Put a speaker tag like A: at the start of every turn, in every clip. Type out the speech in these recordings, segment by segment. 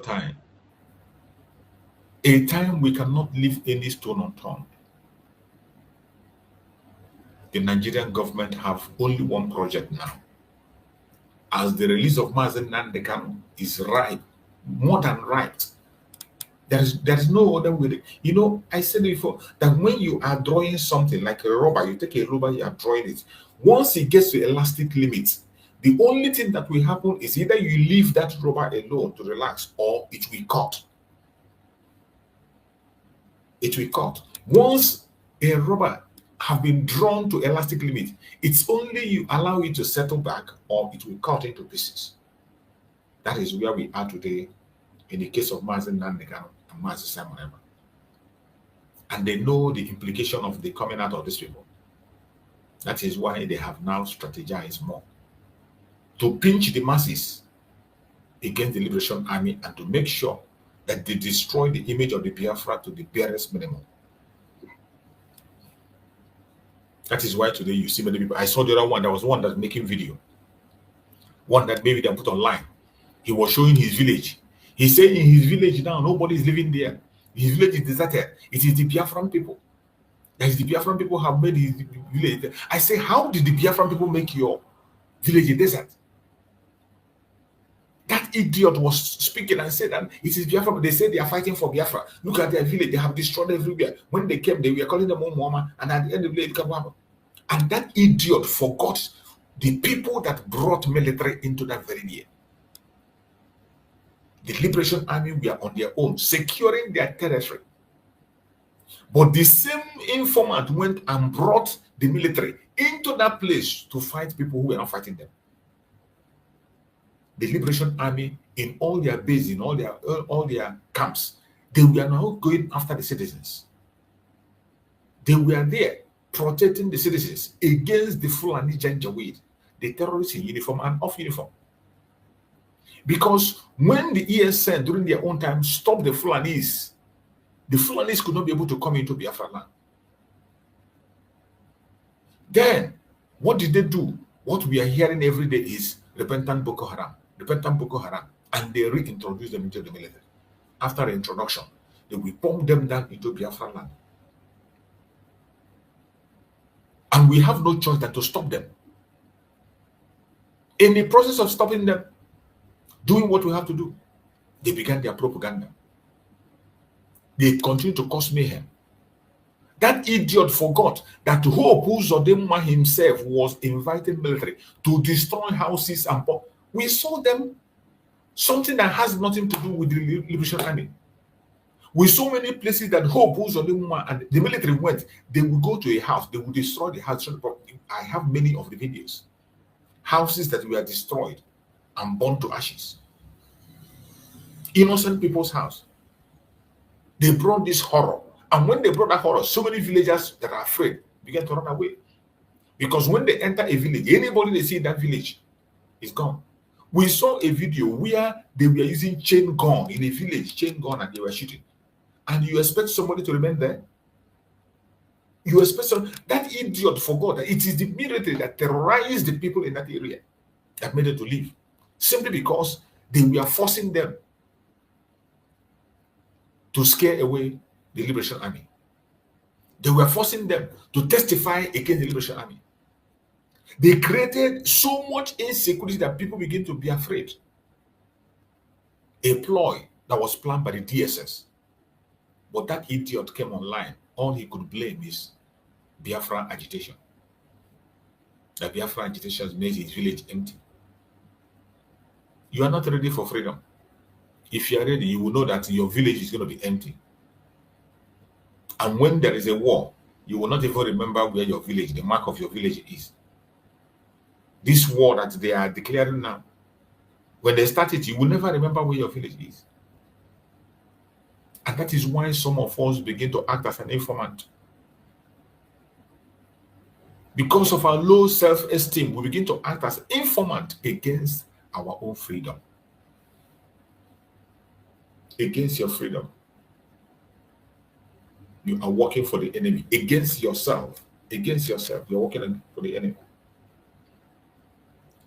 A: time, a time we cannot leave any stone unturned. The Nigerian government have only one project now. As the release of Mazen Nandekano is right, more than right. There is no other way. You know, I said before that when you are drawing something like a rubber, you take a rubber, you are drawing it. Once it gets to elastic limits, the only thing that will happen is either you leave that rubber alone to relax or it will cut. It will cut. Once a rubber have been drawn to elastic limit, it's only you allow it to settle back or it will cut into pieces. That is where we are today in the case of Mazen Nandekano and Mazen Simon. And they know the implication of the coming out of these people. That is why they have now strategized more to pinch the masses against the Liberation Army and to make sure that they destroy the image of the Biafra to the barest minimum. That is why today you see many people. I saw the other one, there was one that's making video. One that maybe they put online. He was showing his village. He said in his village now, nobody is living there. His village is deserted. It is the Biafran people. That is the Biafran people have made his village. I say, how did the Biafran people make your village a desert? That idiot was speaking and said that it is Biafra. They say they are fighting for Biafra. Look at their village. They have destroyed everywhere. When they came, they were calling them Mama, and at the end of the day, it came up. And that idiot forgot the people that brought military into that very year. The Liberation Army were on their own, securing their territory. But the same informant went and brought the military into that place to fight people who were not fighting them. The Liberation Army, in all their bases, in all their camps, they were now going after the citizens. They were there protecting the citizens against the Fulani Janjaweed, the terrorists in uniform and off uniform. Because when the ESN during their own time stopped the Fulanis could not be able to come into Biafra land. Then, what did they do? What we are hearing every day is repentant Boko Haram, and they reintroduce them into the military. After the introduction, they will pump them down into Biafra land. And we have no choice than to stop them. In the process of stopping them, doing what we have to do, they began their propaganda. They continue to cause mayhem. That idiot forgot that Hope Uzodinma himself was inviting military to destroy houses and we saw them, something that has nothing to do with the Liberation Army. We saw many places that Hope Uzodinma and the military went. They would go to a house, they would destroy the house. I have many of the videos. Houses that were destroyed and burned to ashes. Innocent people's house. They brought this horror. And when they brought that horror, so many villagers that are afraid began to run away. Because when they enter a village, anybody they see in that village is gone. We saw a video where they were using chain gun in a village, and they were shooting. And you expect somebody to remain there? You expect that idiot forgot that it is the military that terrorized the people in that area that made them to leave. Simply because they were forcing them to scare away the Liberation Army. They were forcing them to testify against the Liberation Army. They created so much insecurity that people begin to be afraid. A ploy that was planned by the DSS. But that idiot came online. All he could blame is Biafra agitation. The Biafra agitation has made his village empty. You are not ready for freedom. If you are ready, you will know that your village is going to be empty. And when there is a war, you will not even remember where your village, the mark of your village is. This war that they are declaring now, when they start it, you will never remember where your village is. And that is why some of us begin to act as an informant. Because of our low self-esteem, we begin to act as informant against our own freedom. Against your freedom. You are working for the enemy. Against yourself. Against yourself. You're working for the enemy.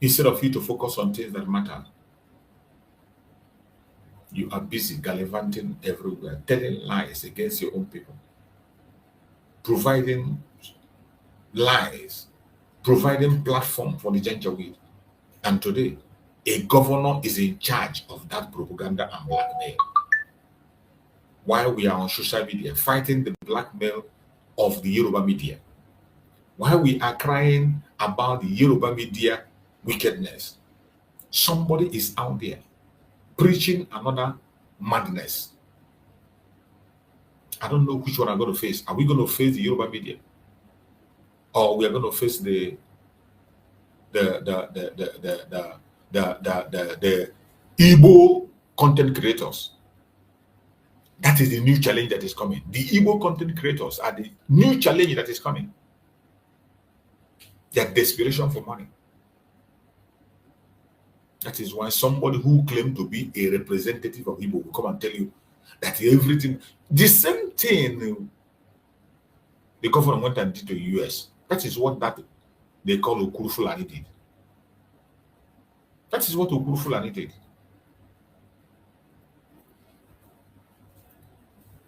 A: Instead of you to focus on things that matter. You are busy gallivanting everywhere, telling lies against your own people, providing lies, providing platform for the Janjaweed. And today, a governor is in charge of that propaganda and blackmail. While we are on social media fighting the blackmail of the Yoruba media, while we are crying about the Yoruba media wickedness, somebody is out there preaching another madness. I don't know which one I'm going to face. Are we going to face the Yoruba media, or we are going to face the Igbo content creators? That is the new challenge that is coming. The Igbo content creators are the new challenge that is coming. Their desperation for money. That is why somebody who claimed to be a representative of Igbo will come and tell you that everything, the same thing the government went and did to the US. That is what they call Ukuru Fulani did. That is what Ukuru Fulani did.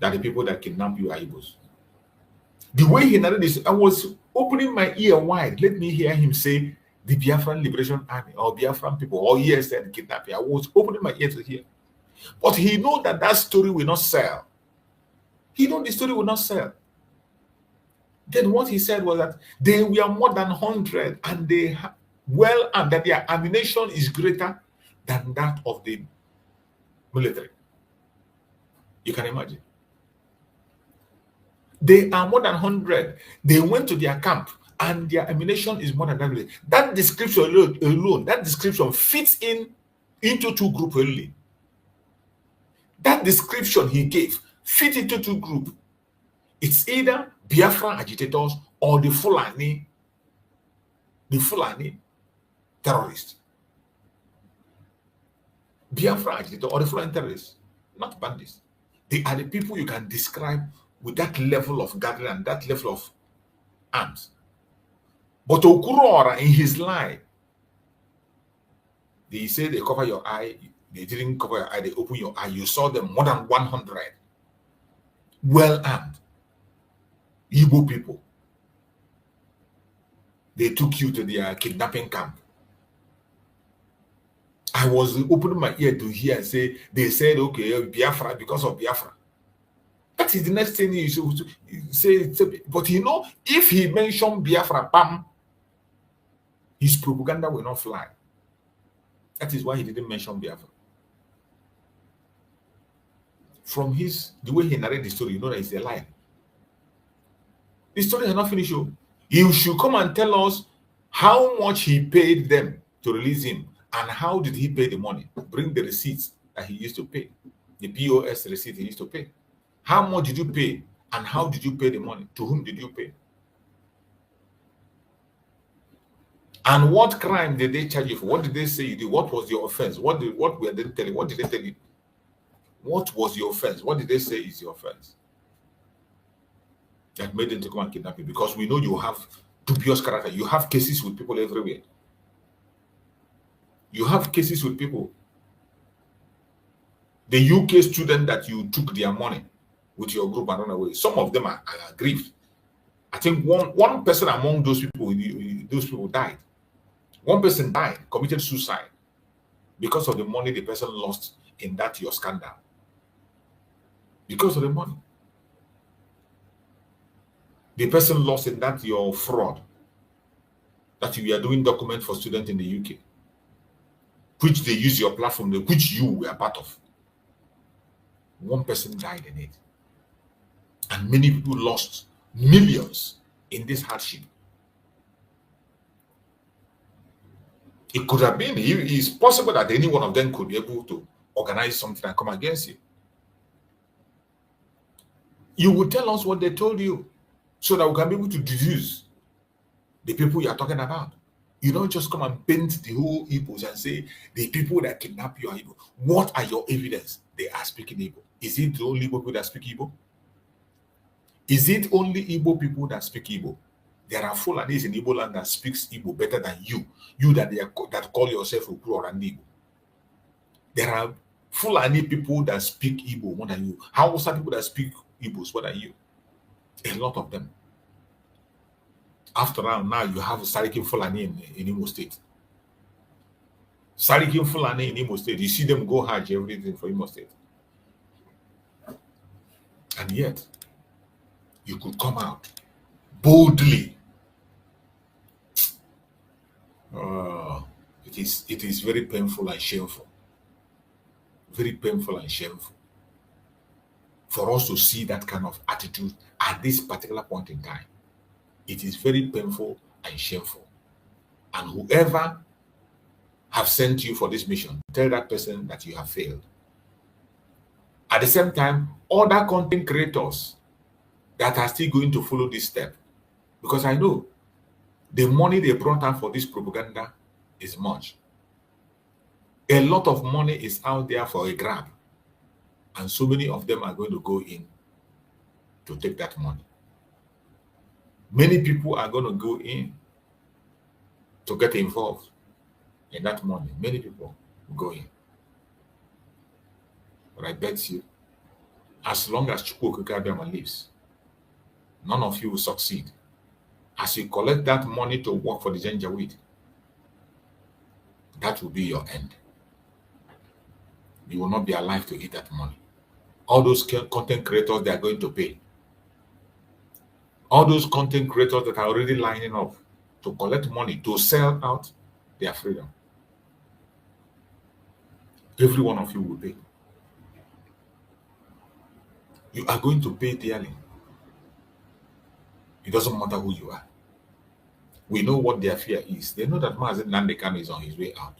A: That the people that kidnap you are Igbos. The way he narrated this, I was opening my ear wide. Let me hear him say the Biafran Liberation Army or Biafran people or ESN kidnapping. I was opening my ear to hear. But he know that story will not sell. He know the story will not sell. Then what he said was that they were more than 100 and they and that their ammunition is greater than that of the military. You can imagine. They are more than 100. They went to their camp and their ammunition is more than that. That description alone, that description fits into two groups only. That description he gave fit into two groups. It's either Biafra agitators or the Fulani terrorists. Biafra agitator or the Fulani terrorists, not bandits. They are the people you can describe with that level of gathering and that level of arms. But Okurora in his lie, they say they cover your eye. They didn't cover your eye, they open your eye. You saw them more than 100 well-armed Igbo people. They took you to their kidnapping camp. I was opening my ear to hear and say, they said, okay, Biafra, because of Biafra. That is the next thing you should say. But if he mentioned Biafra, bam, his propaganda will not fly. That is why he didn't mention Biafra. From the way he narrated the story, you know that it's a lie. The story has not finished. You should come and tell us how much he paid them to release him and how did he pay the money. Bring the receipts that he used to pay, the POS receipt he used to pay. How much did you pay and how did you pay the money? To whom did you pay? And what crime did they charge you for? What did they say you did? What was your offense? What were they telling you? What did they tell you? What was your offense? What did they say is your offense? That made them to come and kidnap you, because we know you have dubious character. You have cases with people everywhere. You have cases with people. The UK student that you took their money with your group and run away. Some of them are aggrieved. I think one person among those people died. One person died, committed suicide because of the money the person lost in that your scandal. Because of the money. The person lost in that your fraud, that you are doing document for students in the UK, which they use your platform, which you were part of. One person died in it. And many people lost millions in this hardship. It could have been, it's possible that any one of them could be able to organize something and come against you. You will tell us what they told you so that we can be able to deduce the people you are talking about. You don't just come and paint the whole Igbos and say the people that kidnap you are Igbo. What are your evidence? They are speaking Igbo. Is it the only Igbo people that speak Igbo? Is it only Igbo people that speak Igbo? There are Fulanis in Igbo land that speaks Igbo better than you. You that call yourself Ukuru or Igbo. There are Fulani people that speak Igbo more than you. Hausa people that speak Igbos more than you. A lot of them. After all, now you have Sarikin Fulani in Imo State. Sarikin Fulani in Imo State. You see them go Hajj, everything for Imo State. And yet, you could come out boldly. It is very painful and shameful. Very painful and shameful for us to see that kind of attitude at this particular point in time. It is very painful and shameful. And whoever have sent you for this mission, tell that person that you have failed. At the same time, other content creators that are still going to follow this step, because I know the money they brought out for this propaganda is much. A lot of money is out there for a grab, and so many of them are going to go in to take that money. Many people are going to go in to get involved in that money. Many people will go in. But I bet you, as long as Chukwukabiyama lives, none of you will succeed. As you collect that money to work for the Janjaweed, that will be your end. You will not be alive to eat that money. All those content creators, they are going to pay. All those content creators that are already lining up to collect money to sell out their freedom. Every one of you will pay. You are going to pay dearly. It doesn't matter who you are. We know what their fear is. They know that Mazen Nandekan is on his way out.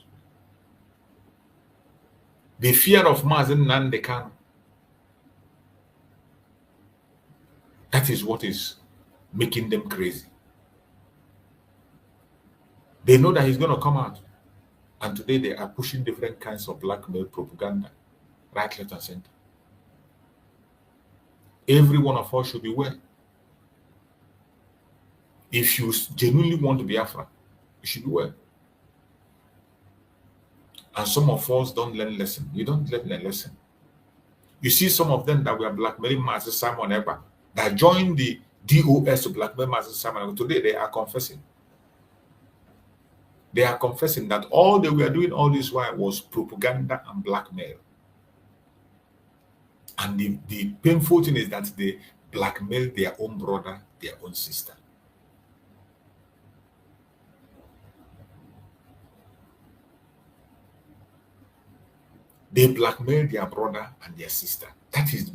A: The fear of Mazen Nandekan, that is what is making them crazy. They know that he's going to come out. And today they are pushing different kinds of blackmail propaganda, right, left, and center. Every one of us should be aware. If you genuinely want to be Biafra, you should be aware. And some of us don't learn lesson. You don't learn a lesson. You see some of them that were blackmailing Master Simon Eber, that joined the DOS to blackmail Master Simon. Today they are confessing. They are confessing that all they were doing all this while was propaganda and blackmail. And the painful thing is that they blackmail their own brother, their own sister. They blackmail their brother and their sister. That is,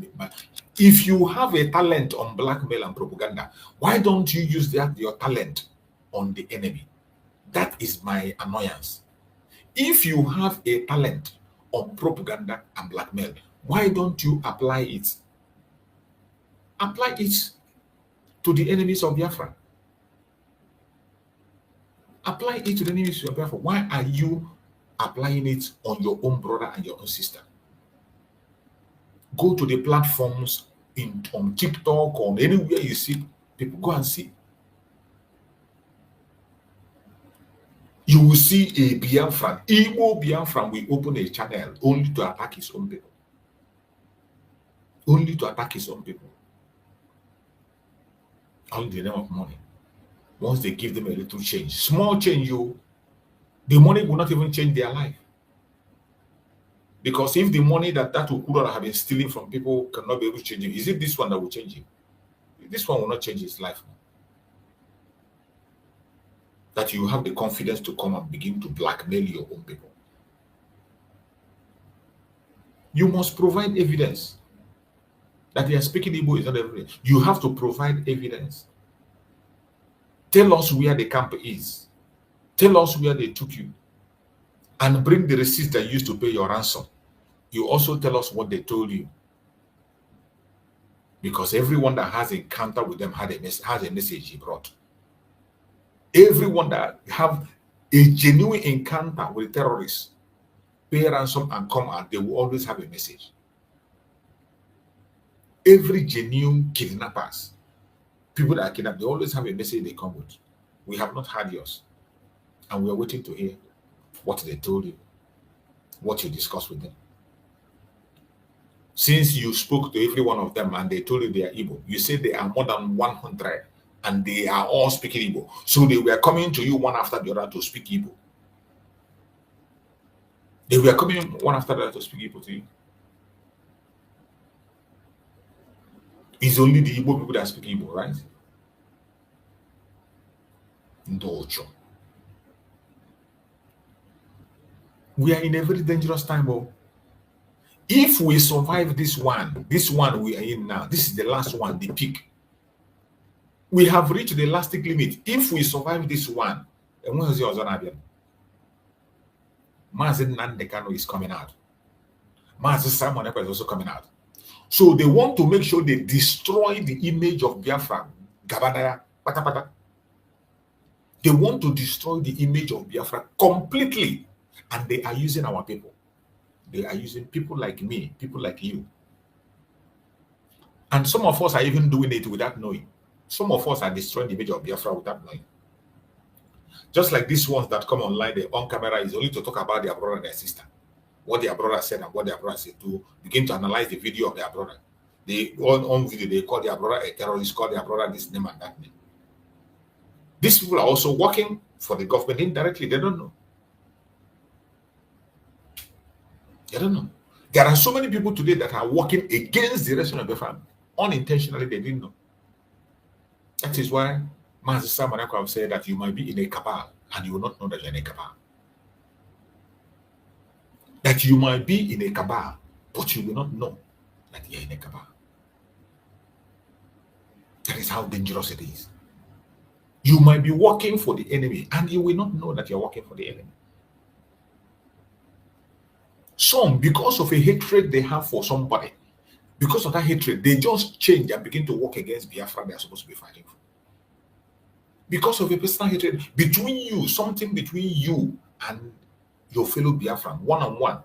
A: if you have a talent on blackmail and propaganda, why don't you use your talent on the enemy? That is my annoyance. If you have a talent on propaganda and blackmail, why don't you apply it? Apply it to the enemies of Biafra. Apply it to the enemies of Biafra. Why are you applying it on your own brother and your own sister? Go to the platforms on TikTok or anywhere you see people, go and see. You will see a Biafran, Igbo Biafran will open a channel only to attack his own people. Only to attack his own people. All in the name of money. Once they give them a little change, small change, the money will not even change their life. Because if the money that Ukura have been stealing from people cannot be able to change him, is it this one that will change him? This one will not change his life. That you have the confidence to come and begin to blackmail your own people. You must provide evidence that they are speaking Igbo is not evidence. You have to provide evidence. Tell us where the camp is. Tell us where they took you. And bring the receipts that you used to pay your ransom. You also tell us what they told you. Because everyone that has encounter with them has a message he brought. Everyone that have a genuine encounter with terrorists, pay ransom and come out, they will always have a message. Every genuine kidnappers, people that are kidnapped, they always have a message they come with. We have not had yours. And we are waiting to hear what they told you, what you discussed with them. Since you spoke to every one of them and they told you they are Igbo, you said they are more than 100 and they are all speaking Igbo. So they were coming to you one after the other to speak Igbo. They were coming one after the other to speak Igbo to you. It's only the Igbo people that speak Igbo, right? Ndocho. We are in a very dangerous time. Oh. If we survive this one we are in now, this is the last one, the peak. We have reached the elastic limit. If we survive this one, and when is your Mazin Nandekano is coming out. Mazin Simon is also coming out. So they want to make sure they destroy the image of Biafra. Gabadaya, pata pata. They want to destroy the image of Biafra completely. And they are using our people. They are using people like me, people like you. And some of us are even doing it without knowing. Some of us are destroying the image of Biafra without knowing. Just like these ones that come online, they're on camera is only to talk about their brother and their sister. What their brother said and what their brother said, to begin to analyze the video of their brother. They on video, they call their brother a terrorist, call their brother this name and that name. These people are also working for the government indirectly. They don't know. They don't know. There are so many people today that are working against the rest of the family. Unintentionally, they didn't know. That is why Master Samanako have said that you might be in a cabal and you will not know that you're in a cabal. That you might be in a cabal, but you will not know that you're in a cabal. That is how dangerous it is. You might be working for the enemy and you will not know that you're working for the enemy. Some, because of a hatred they have for somebody, because of that hatred, they just change and begin to work against Biafra they are supposed to be fighting for. Because of a personal hatred between you, something between you and your fellow Biafran, one-on-one.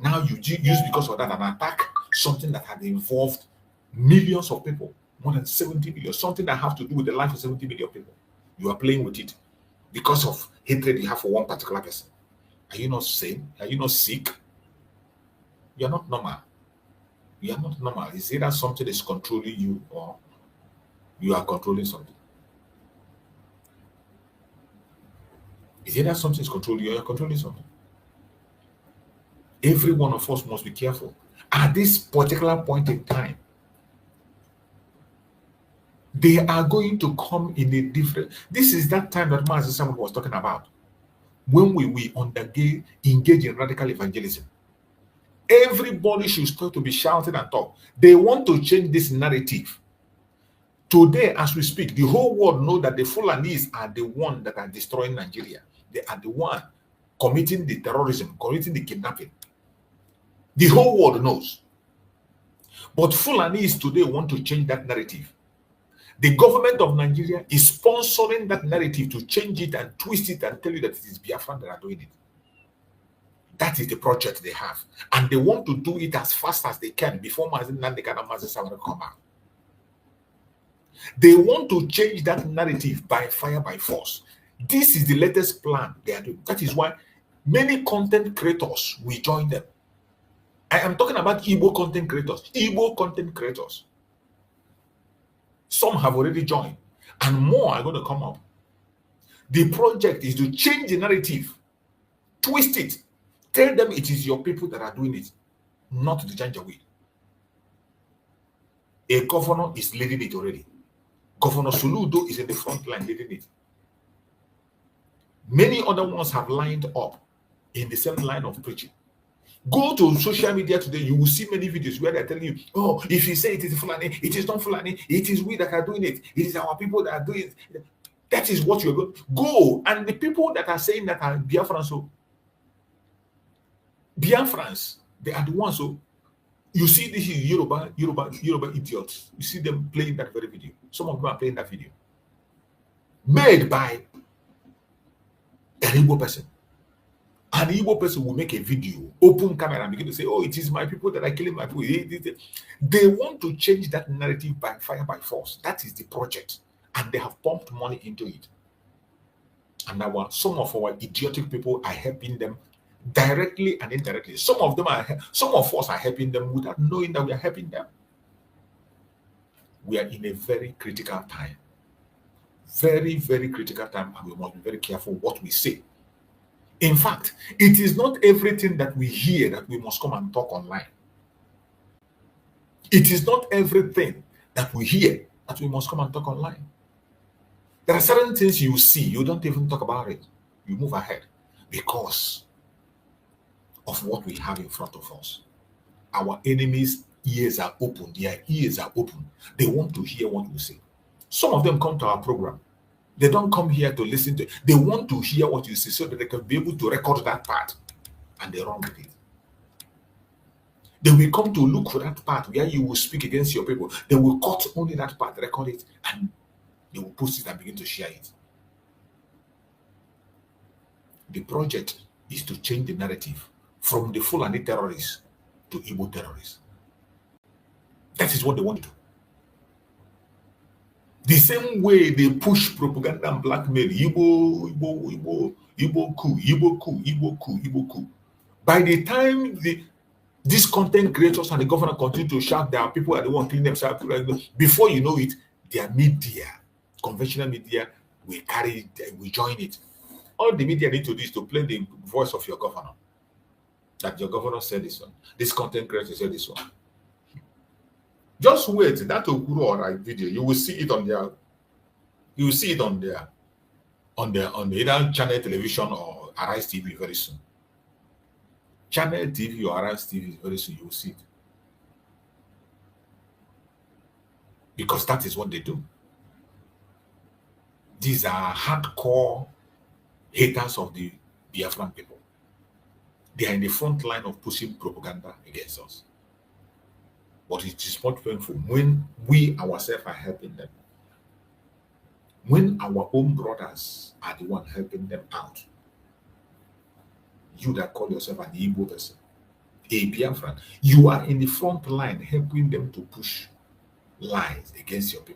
A: Now you use because of that an attack, something that had involved millions of people, more than 70 million, something that have to do with the life of 70 million people. You are playing with it because of hatred you have for one particular person. Are you not sane? Are you not sick? You are not normal. You are not normal. It's either something is controlling you or you are controlling something. It's either something is controlling you or you are controlling something. Every one of us must be careful. At this particular point in time, they are going to come in a different... This is that time that Master Samuel was talking about. When we engage in radical evangelism. Everybody should start to be shouting and talk. They want to change this narrative. Today, as we speak, the whole world knows that the Fulanis are the one that are destroying Nigeria. They are the one committing the terrorism, committing the kidnapping. The whole world knows. But Fulanis today want to change that narrative. The government of Nigeria is sponsoring that narrative to change it and twist it and tell you that it is Biafran that are doing it. That is the project they have. And they want to do it as fast as they can before Mazin Nandekana and Mazin Samara come out. They want to change that narrative by fire, by force. This is the latest plan they are doing. That is why many content creators will join them. I am talking about Igbo content creators. Igbo content creators. Some have already joined, and more are going to come up. The project is to change the narrative, twist it, tell them it is your people that are doing it, not the Janjaweed. A governor is leading it already. Governor Soludo is in the front line leading it. Many other ones have lined up in the same line of preaching. Go to social media today, you will see many videos where they're telling you, oh, if you say it is Fulani, it is not Fulani, it is we that are doing it. It is our people that are doing it. That is what you're going to go. And the people that are saying that are Biafrans, so Biafrans, they are the ones. So you see this is Yoruba idiots. You see them playing that very video. Some of them are playing that video. Made by an Igbo person. An Igbo person will make a video, open camera, and begin to say, oh, it is my people that are killing my people. They want to change that narrative by fire, by force. That is the project. And they have pumped money into it. And now some of our idiotic people are helping them directly and indirectly. Some of us are helping them without knowing that we are helping them. We are in a very critical time. Very, very critical time, and we must be very careful what we say. In fact, it is not everything that we hear that we must come and talk online. It is not everything that we hear that we must come and talk online. There are certain things you see, you don't even talk about it. You move ahead because of what we have in front of us. Our enemies' ears are open, their ears are open. They want to hear what we say. Some of them come to our program. They don't come here to listen to it. They want to hear what you say so that they can be able to record that part, and they run with it. They will come to look for that part where you will speak against your people. They will cut only that part, record it, and they will post it and begin to share it. The project is to change the narrative from the Fulani terrorists to Igbo terrorists. That is what they want to do. The same way they push propaganda and blackmail, Igbo coup, Igbo coup, Igbo coup, Igbo coup. By the time these content creators and the governor continue to shout that people are the one killing themselves, before you know it, their media, conventional media, will join it. All the media need to do is to play the voice of your governor. That your governor said this one. This content creator said this one. Just wait. That Okuru or video, you will see it on their. You will see it on the either channel television or Arise TV very soon. Channel TV or Arise TV very soon. You will see it because that is what they do. These are hardcore haters of the Biafran people. They are in the front line of pushing propaganda against us. But it is much painful when we ourselves are helping them. When our own brothers are the one helping them out. You that call yourself an Igbo person, a Biafran, you are in the front line helping them to push lies against your people.